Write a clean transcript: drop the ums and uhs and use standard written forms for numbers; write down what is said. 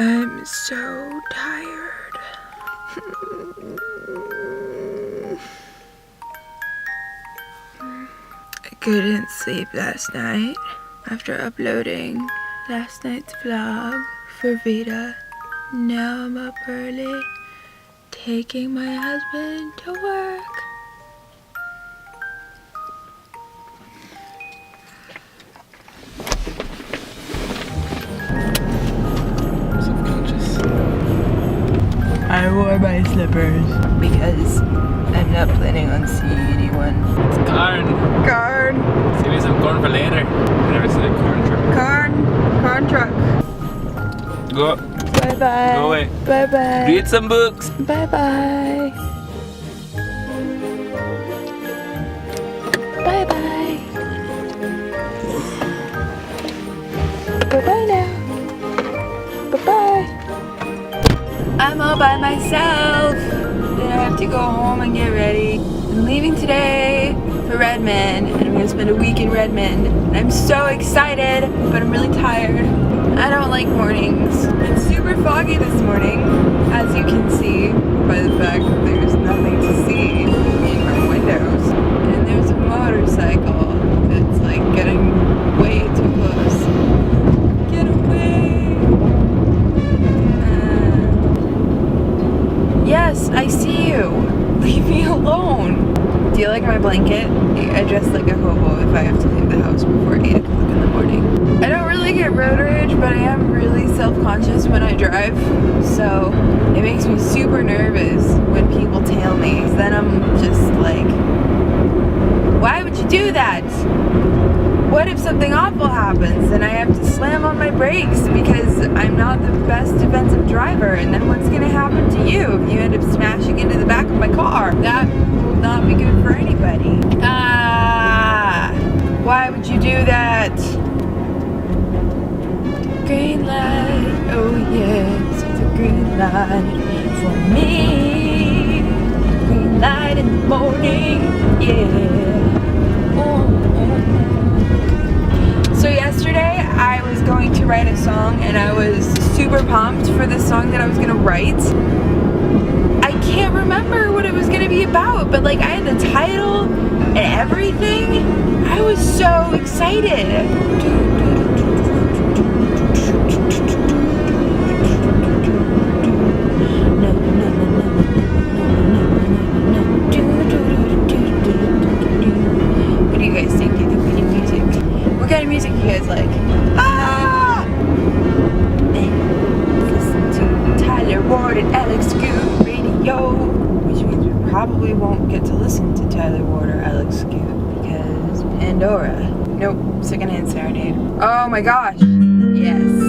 I'm so tired. I couldn't sleep last night after uploading last night's vlog for VEDA. Now I'm up early, taking my husband to work. I wore my slippers because I'm not planning on seeing anyone. It's corn. Corn. Save me some corn for later. I never seen a corn truck. Corn truck. Go. Bye bye. Go away. Bye bye. Read some books. Bye bye. Bye bye. Bye bye now. Bye bye. I'm all by myself. Then I have to go home and get ready. I'm leaving today for Redmond, and I'm gonna spend a week in Redmond. I'm so excited, but I'm really tired. I don't like mornings. It's super foggy this morning, as you can see by the fact that there's nothing to see in my windows. And there's a motorcycle that's like getting way too close. Get away! Yes, I see you. Leave me alone. Do you like my blanket? I dress like a hobo if I have to leave the house before 8 o'clock in the morning. I don't really get road rage, but I am really self-conscious when I drive. So it makes me super nervous when people tail me. Then I'm just like, why would you do that? What if something awful happens and I have to slam on my brakes because I'm not the best defensive driver, and then what's going to happen to you if you end up smashing into the back of my car? That will not be good for anybody. Why would you do that? Green light, oh yes, it's a green light for me. Green light in the morning, yeah. Oh. So yesterday I was going to write a song, and I was super pumped for this song that I was going to write. I can't remember what it was going to be about, but like I had the title and everything. I was so excited. What do you guys think? Do you think we need music? What kind of music you guys like? Listen to Tyler Ward and Alex Scoot radio, which means we probably won't get to listen to Tyler Ward or Alex Scoot because Pandora. Nope, Secondhand Serenade. Oh my gosh. Yes.